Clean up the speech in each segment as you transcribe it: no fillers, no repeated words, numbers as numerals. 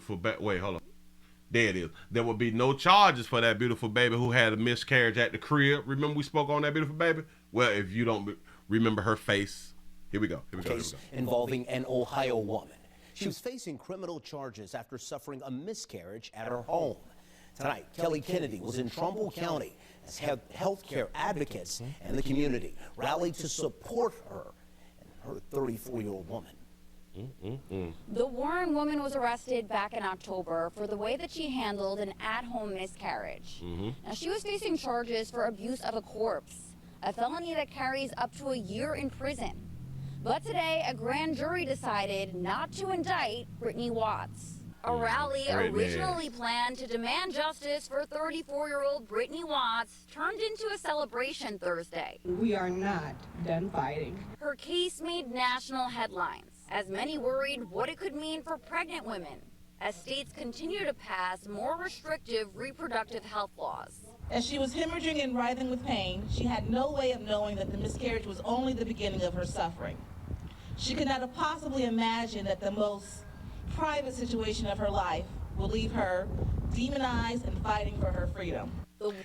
beautiful baby. Wait, hold on. There it is. There will be no charges for that beautiful baby who had a miscarriage at the crib. Remember we spoke on that beautiful baby? Well, if you don't remember her face, here we go. Here we go. Here we Case go. involving an Ohio woman. She was facing criminal charges after suffering a miscarriage at her home. Tonight, Kelly Kennedy was in Trumbull County as health care advocates and the community rallied to support her and her 34-year-old woman. The Warren woman was arrested back in October for the way that she handled an at-home miscarriage. Now, she was facing charges for abuse of a corpse, a felony that carries up to a year in prison. But today, a grand jury decided not to indict Brittany Watts. A rally originally planned to demand justice for 34-year-old Brittany Watts turned into a celebration Thursday. We are not done fighting. Her case made national headlines, as many worried what it could mean for pregnant women, as states continue to pass more restrictive reproductive health laws. As she was hemorrhaging and writhing with pain, she had no way of knowing that the miscarriage was only the beginning of her suffering. She could not have possibly imagined that the most private situation of her life will leave her demonized and fighting for her freedom.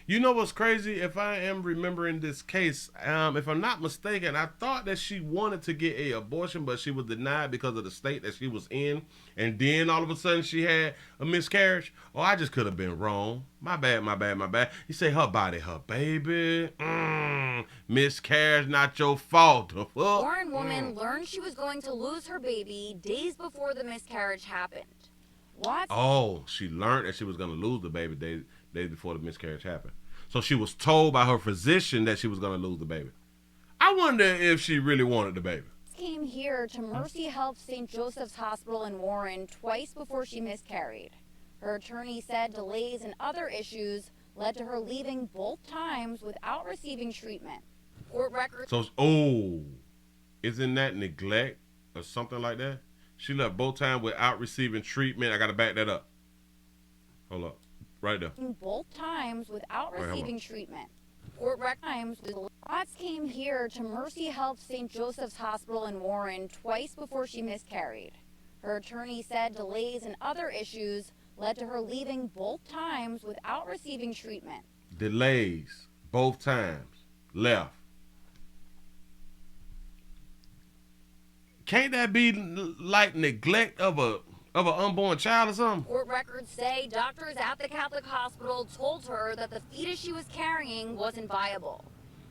You know what's crazy? If I am remembering this case, if I'm not mistaken, I thought that she wanted to get a abortion, but she was denied because of the state that she was in. And then all of a sudden she had a miscarriage. Oh, I just could have been wrong. My bad, my bad, my bad. You say her body, her baby. Miscarriage, not your fault. The fuck? Warren woman learned she was going to lose her baby days before the miscarriage happened. What? Oh, she learned that she was going to lose the baby days before the miscarriage happened. So she was told by her physician that she was going to lose the baby. I wonder if she really wanted the baby. Came here to Mercy Health St. Joseph's Hospital in Warren twice before she miscarried. Her attorney said delays and other issues led to her leaving both times without receiving treatment. Court records. So, isn't that neglect or something like that? She left both times without receiving treatment. I got to back that up. Hold up. Right there. Both times without receiving treatment. Court records. Watts came here to Mercy Health St. Joseph's Hospital in Warren twice before she miscarried. Her attorney said delays and other issues led to her leaving both times without receiving treatment. Delays, both times, left. Can't that be like neglect of an unborn child or something? Court records say doctors at the Catholic hospital told her that the fetus she was carrying wasn't viable,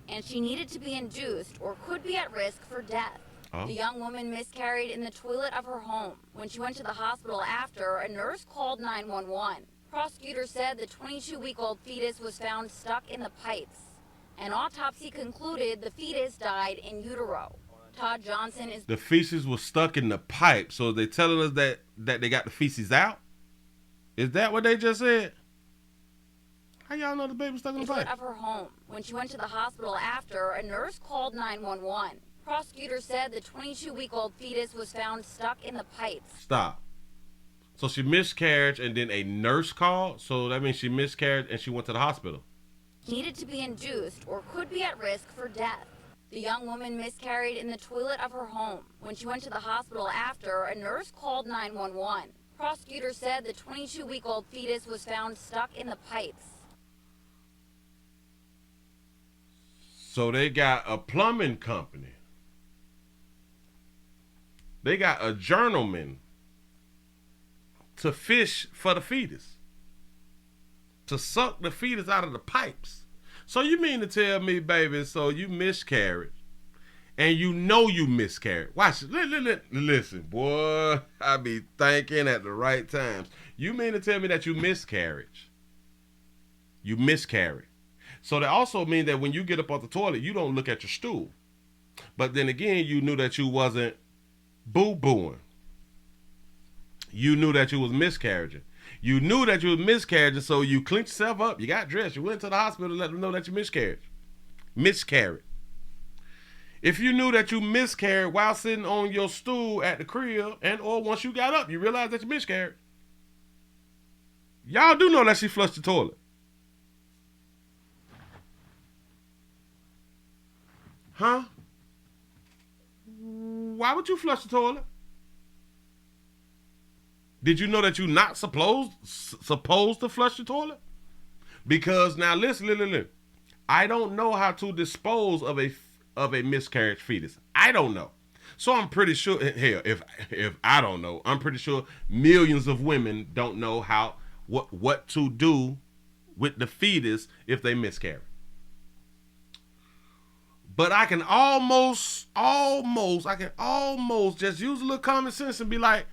and she needed to be induced or could be at risk for death. Oh. The young woman miscarried in the toilet of her home. When she went to the hospital after, a nurse called 911. Prosecutors said the 22-week-old fetus was found stuck in the pipes. An autopsy concluded the fetus died in utero. Todd Johnson is... The feces was stuck in the pipe, so they telling us that they got the feces out? Is that what they just said? How y'all know the baby was stuck in the pipe? Of her home. When she went to the hospital after, a nurse called 911. Prosecutors said the 22-week-old fetus was found stuck in the pipes. Stop. So she miscarried and then a nurse called? So that means she miscarried and she went to the hospital? Needed to be induced or could be at risk for death. The young woman miscarried in the toilet of her home. When she went to the hospital after, a nurse called 911. Prosecutors said the 22-week-old fetus was found stuck in the pipes. So they got a plumbing company. They got a journeyman to fish for the fetus. To suck the fetus out of the pipes. So you mean to tell me, baby, so you miscarried and you know you miscarried. Watch it. Listen, boy, I be thinking at the right times. You mean to tell me that you miscarried? You miscarried. So that also means that when you get up off the toilet, you don't look at your stool. But then again, you knew that you wasn't boo-booing. You knew that you was miscarriaging. You knew that you was miscarriaging, so you cleaned yourself up. You got dressed. You went to the hospital to let them know that you miscarried. Miscarried. If you knew that you miscarried while sitting on your stool at the crib and or once you got up, you realized that you miscarried. Y'all do know that she flushed the toilet. Huh? Why would you flush the toilet? Did you know that you're not supposed to flush the toilet? Because now listen. I don't know how to dispose of a miscarriage fetus. I don't know. So I'm pretty sure, hell, if I don't know, I'm pretty sure millions of women don't know what to do with the fetus if they miscarry. But I can almost just use a little common sense and be like,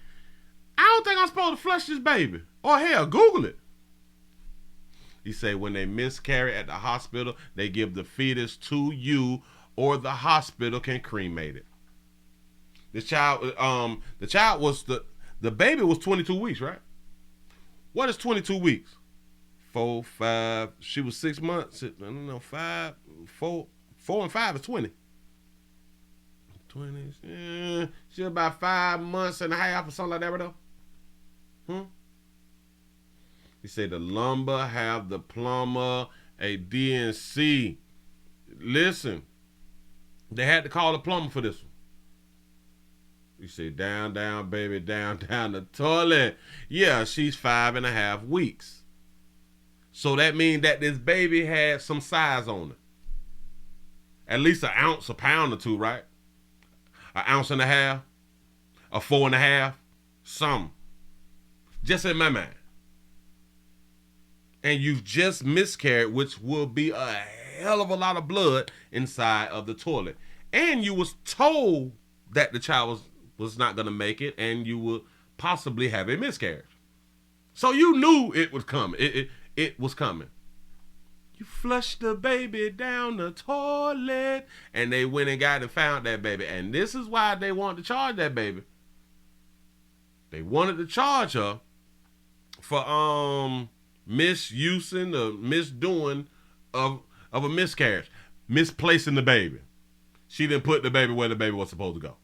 I don't think I'm supposed to flush this baby. Or hell, Google it. He say when they miscarry at the hospital, they give the fetus to you, or the hospital can cremate it. The baby was 22 weeks, right? What is 22 weeks? 4, 5. She was 6 months. I don't know, 5, 4 and 5 is 20. 20. Yeah, she about 5 months and a half or something like that, right though. He said the lumber have the plumber a DNC. Listen, they had to call the plumber for this one. You say down, baby, down the toilet. Yeah, she's 5.5 weeks. So that means that this baby had some size on it. At least an ounce, a pound or two, right? An ounce and a half, a 4.5, some. Just in my mind. And you've just miscarried, which will be a hell of a lot of blood inside of the toilet. And you was told that the child was not going to make it, and you would possibly have a miscarriage. So you knew it was coming. It was coming. You flushed the baby down the toilet, and they went and got and found that baby. And this is why they wanted to charge that baby. They wanted to charge her for misusing or misdoing of a miscarriage, misplacing the baby. She didn't put the baby where the baby was supposed to go.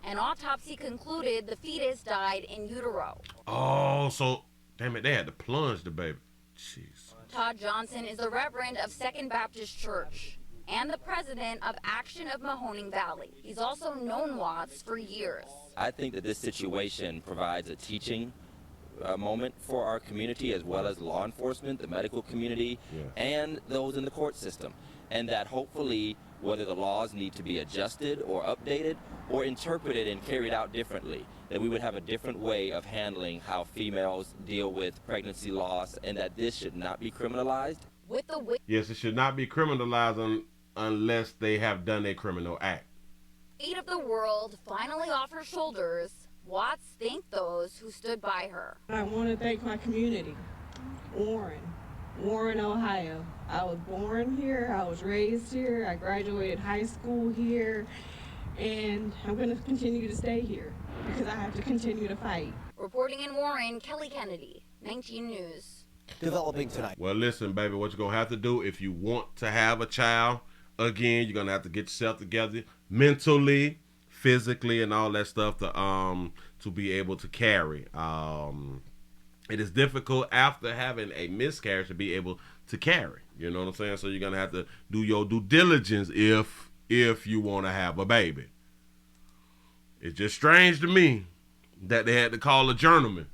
An autopsy concluded the fetus died in utero. Oh, so damn it, they had to plunge the baby. Jeez. Todd Johnson is the Reverend of Second Baptist Church and the president of Action of Mahoning Valley. He's also known Watts for years. I think that this situation provides a teaching moment for our community, as well as law enforcement, the medical community, and those in the court system. And that hopefully, whether the laws need to be adjusted or updated or interpreted and carried out differently, that we would have a different way of handling how females deal with pregnancy loss, and that this should not be criminalized. Yes, it should not be criminalized unless they have done a criminal act. Weight of the world finally off her shoulders. Watts thanked those who stood by her. I want to thank my community, Warren, Ohio. I was born here, I was raised here, I graduated high school here, and I'm going to continue to stay here because I have to continue to fight. Reporting in Warren, Kelly Kennedy, 19 News. Developing tonight. Well, listen, baby, what you're going to have to do if you want to have a child, again, you're going to have to get yourself together mentally, physically, and all that stuff to be able to carry. It is difficult after having a miscarriage to be able to carry. You know what I'm saying? So you're going to have to do your due diligence if you want to have a baby. It's just strange to me that they had to call a journeyman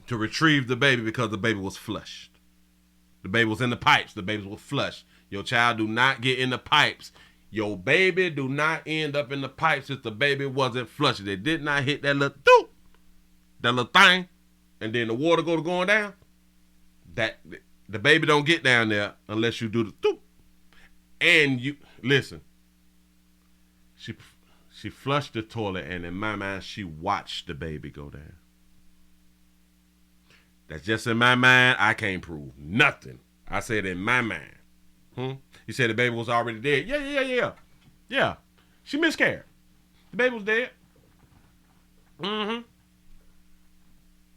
to retrieve the baby because the baby was flushed. The baby was in the pipes. The baby was flushed. Your child do not get in the pipes. Your baby do not end up in the pipes if the baby wasn't flushed. They did not hit that little doop, that little thing, and then the water going down. That the baby don't get down there unless you do the doop. And you listen. She flushed the toilet, and in my mind, she watched the baby go down. That's just in my mind. I can't prove nothing. I said in my mind. He said the baby was already dead. Yeah. She miscarried. The baby was dead.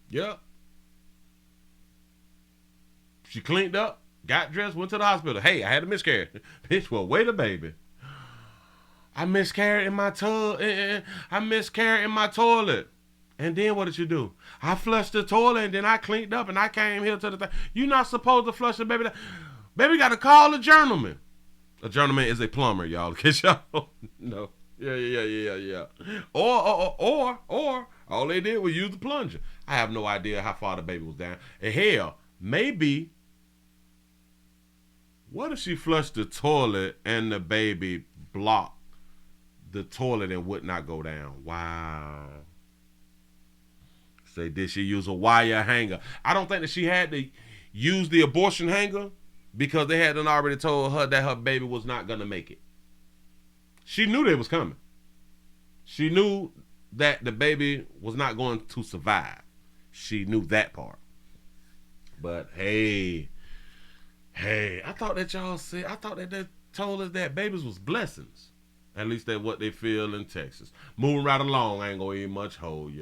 Yep. She cleaned up, got dressed, went to the hospital. Hey, I had a miscarriage. Bitch, well, wait a baby. I miscarried in my tub. I miscarried in my toilet. And then what did you do? I flushed the toilet, and then I cleaned up, and I came here to the thing. You're not supposed to flush the baby. Baby got to call a journeyman. A journeyman is a plumber, y'all. In case y'all don't know. Yeah. Or All they did was use the plunger. I have no idea how far the baby was down. And hell, maybe, what if she flushed the toilet and the baby blocked the toilet and would not go down? Wow. Say, did she use a wire hanger? I don't think that she had to use the abortion hanger because they hadn't already told her that her baby was not going to make it. She knew they was coming. She knew that the baby was not going to survive. She knew that part. But hey, I thought that y'all said, I thought that they told us that babies was blessings. At least that's what they feel in Texas. Moving right along, I ain't gonna even much hold you.